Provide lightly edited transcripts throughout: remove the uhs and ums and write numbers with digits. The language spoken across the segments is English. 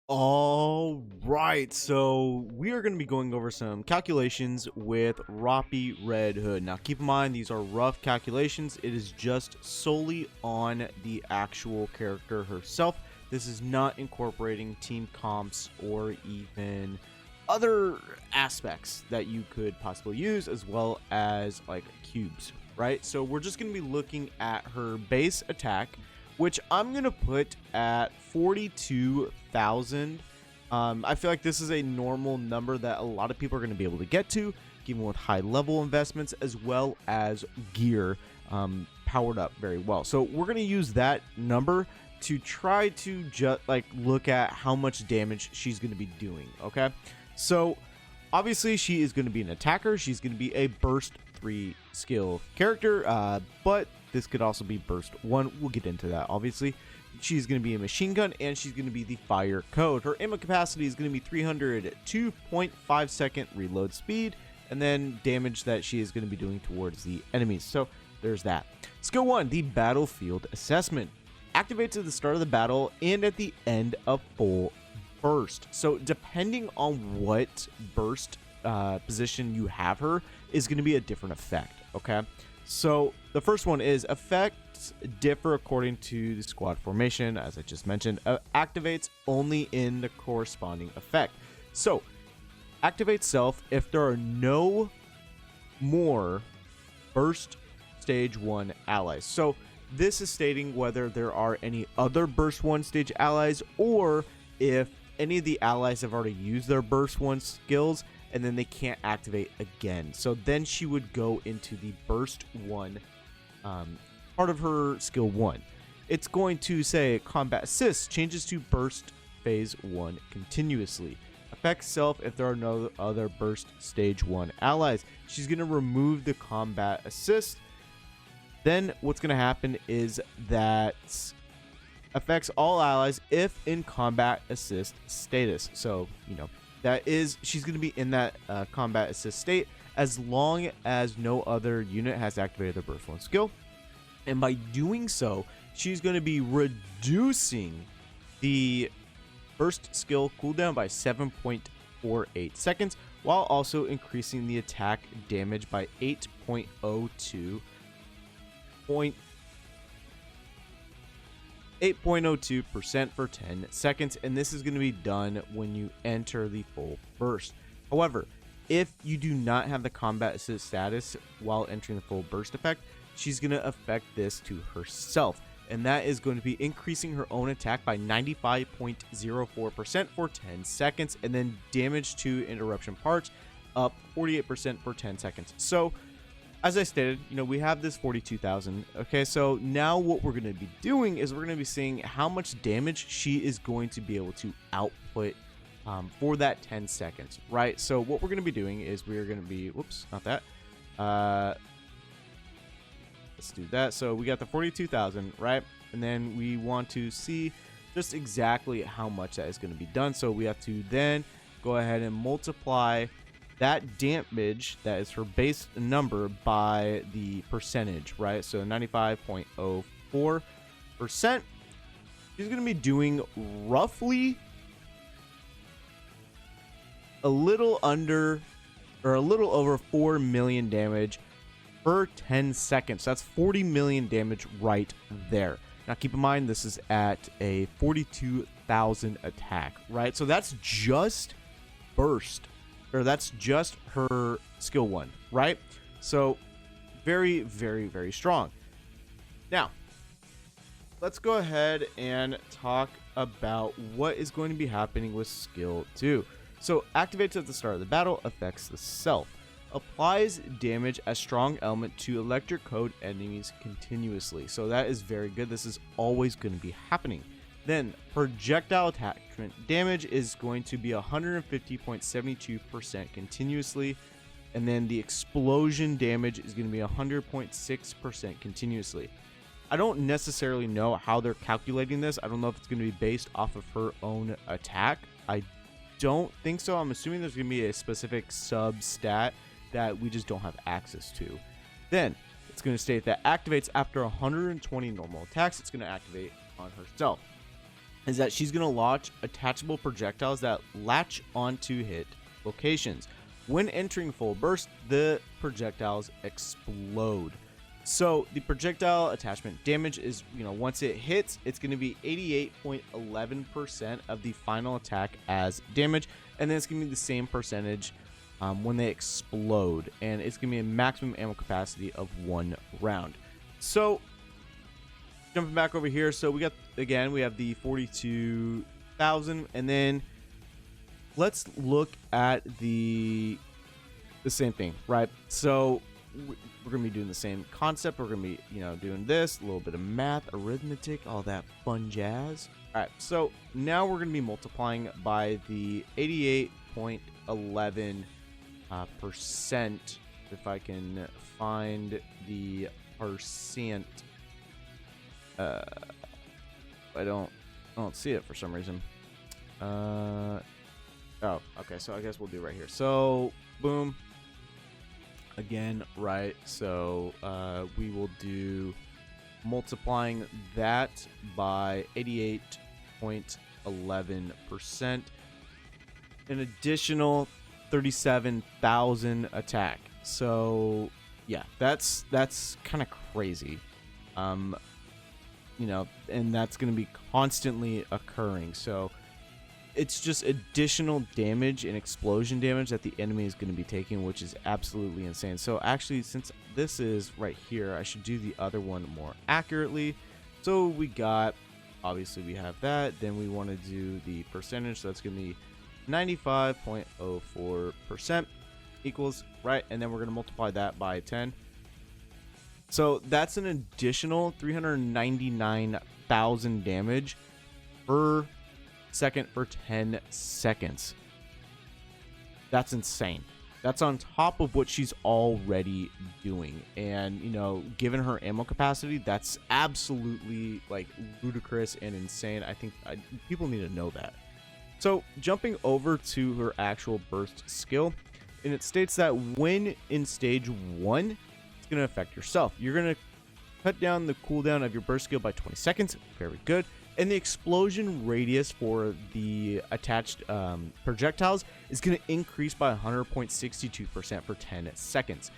All right, so we are going to be going over some calculations with Rapi Red Hood. Now, keep in mind, these are rough calculations. It is just solely on the actual character herself. This is not incorporating team comps or even other aspects that you could possibly use, as well as like cubes, right? So we're just going to be looking at her base attack, which I'm going to put at 42,000. I feel like this is a normal number that a lot of people are going to be able to get to, even with high level investments, as well as gear powered up very well. So we're going to use that number to try to just like look at how much damage she's going to be doing. Okay. So obviously she is going to be an attacker. She's going to be a burst 3 skill character, but this could also be burst 1. We'll get into that. Obviously she's going to be a machine gun, and she's going to be the fire code. Her ammo capacity is going to be 302.5 second reload speed, and then damage that she is going to be doing towards the enemies. So there's that. Skill 1, the battlefield assessment, activates at the start of the battle and at the end of full burst. So depending on what burst position you have her is going to be a different effect. Okay, so the first one is effects differ according to the squad formation. As I just mentioned, activates only in the corresponding effect. So activate self if there are no more burst stage 1 allies. So this is stating whether there are any other burst 1 stage allies, or if any of the allies have already used their burst 1 skills and then they can't activate again. So then she would go into the burst 1 part of her skill 1. It's going to say combat assist changes to burst phase 1 continuously. Affects self if there are no other burst stage 1 allies. She's going to remove the combat assist. Then what's going to happen is that affects all allies if in combat assist status. So, that is, she's going to be in that combat assist state as long as no other unit has activated their burst 1 skill. And by doing so, she's going to be reducing the burst skill cooldown by 7.48 seconds, while also increasing the attack damage by 8.02% for 10 seconds, and this is going to be done when you enter the full burst. However, if you do not have the combat assist status while entering the full burst effect, she's going to affect this to herself, and that is going to be increasing her own attack by 95.04% for 10 seconds, and then damage to interruption parts up 48% for 10 seconds. So as I stated, we have this 42,000. Okay, so now what we're going to be doing is we're going to be seeing how much damage she is going to be able to output for that 10 seconds, right? So what we're going to be doing is we're going to be, whoops, not that. Let's do that. So we got the 42,000, right? And then we want to see just exactly how much that is going to be done. So we have to then go ahead and multiply that damage, that is her base number, by the percentage, right? So 95.04%. She's going to be doing roughly a little under or a little over 4 million damage per 10 seconds. That's 40 million damage right there. Now keep in mind, this is at a 42,000 attack, right? So that's just burst, or that's just her skill 1, right? So very, very, very strong. Now let's go ahead and talk about what is going to be happening with skill 2. So activates at the start of the battle, affects the self, applies damage as strong element to electric code enemies continuously. So that is very good. This is always going to be happening. Then projectile attachment damage is going to be 150.72% continuously, and then the explosion damage is going to be 100.6% continuously. I don't necessarily know how they're calculating this. I don't know if it's going to be based off of her own attack. I don't think so. I'm assuming there's going to be a specific sub stat that we just don't have access to. Then it's going to state that activates after 120 normal attacks. It's going to activate on herself. is that she's going to launch attachable projectiles that latch onto hit locations. When entering full burst, the projectiles explode. So the projectile attachment damage is, once it hits, it's going to be 88.11% of the final attack as damage. And then it's going to be the same percentage when they explode. And it's going to be a maximum ammo capacity of 1 round. So jumping back over here. So we have the 42,000. And then let's look at the same thing, right? So we're going to be doing the same concept. We're going to be, doing this, a little bit of math, arithmetic, all that fun jazz. All right, so now we're going to be multiplying by the 88.11%. If I can find the percent. I don't see it for some reason. Oh, okay, so I guess we'll do right here. So, boom. Again, right, so we will do multiplying that by 88.11%, an additional 37,000 attack. So yeah, that's kind of crazy, and that's going to be constantly occurring. So it's just additional damage and explosion damage that the enemy is going to be taking, which is absolutely insane. So actually, since this is right here, I should do the other one more accurately. So we got, obviously we have that. Then we want to do the percentage. So that's going to be 95.04% equals, right? And then we're going to multiply that by 10. So that's an additional 399,000 damage per second for 10 seconds. That's insane. That's on top of what she's already doing. And, given her ammo capacity, that's absolutely like ludicrous and insane. I think people need to know that. So jumping over to her actual burst skill, and it states that when in stage 1, it's going to affect yourself. You're going to cut down the cooldown of your burst skill by 20 seconds. Very good. And the explosion radius for the attached projectiles is going to increase by 100.62% for 10 seconds.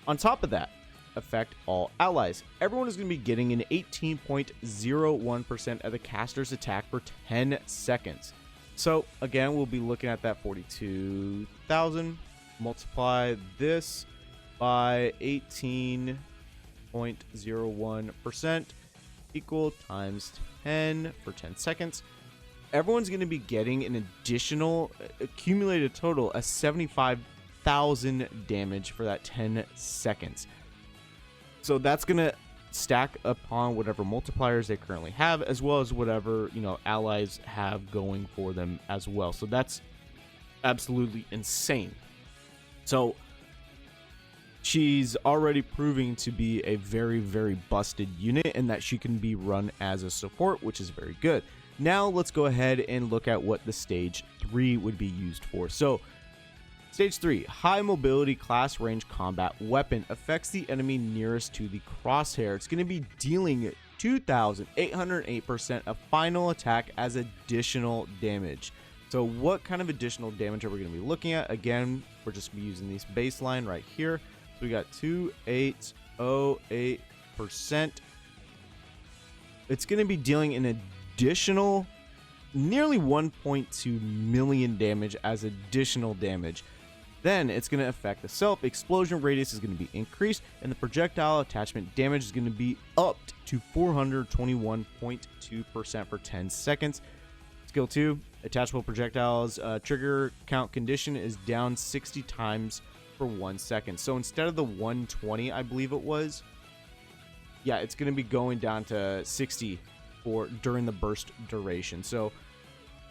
On top of that, affect all allies. Everyone is going to be getting an 18.01% of the caster's attack for 10 seconds. So again, we'll be looking at that 42,000. Multiply this by 18.01% equal times 10 for 10 seconds. Everyone's going to be getting an additional accumulated total of 75,000 damage for that 10 seconds. So that's going to stack upon whatever multipliers they currently have, as well as whatever, allies have going for them as well. So that's absolutely insane. So she's already proving to be a very, very busted unit, and that she can be run as a support, which is very good. Now let's go ahead and look at what the stage 3 would be used for. So stage 3, high mobility class range combat weapon, affects the enemy nearest to the crosshair. It's going to be dealing 2,808% of final attack as additional damage. So what kind of additional damage are we going to be looking at? Again, we're just going to be using this baseline right here. So we got 2,808%. It's going to be dealing an additional nearly 1.2 million damage as additional damage. Then it's going to affect the self. Explosion radius is going to be increased, and the projectile attachment damage is going to be upped to 421.2% for 10 seconds. Skill 2, attachable projectiles trigger count condition is down 60 times for 1 second. So instead of the 120, I believe it was, yeah, it's going to be going down to 60 for during the burst duration. So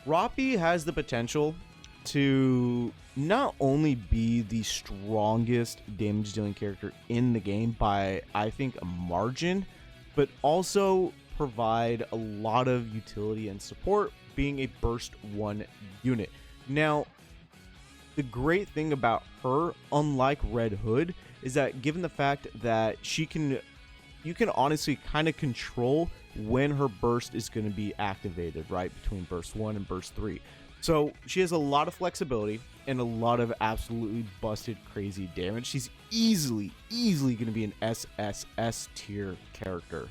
Rapi has the potential to not only be the strongest damage dealing character in the game by, I think, a margin, but also provide a lot of utility and support, being a burst 1 unit. Now, the great thing about her, unlike Red Hood, is that given the fact that you can honestly kind of control when her burst is going to be activated, right, between burst 1 and burst 3. So she has a lot of flexibility and a lot of absolutely busted crazy damage. She's easily going to be an SSS tier character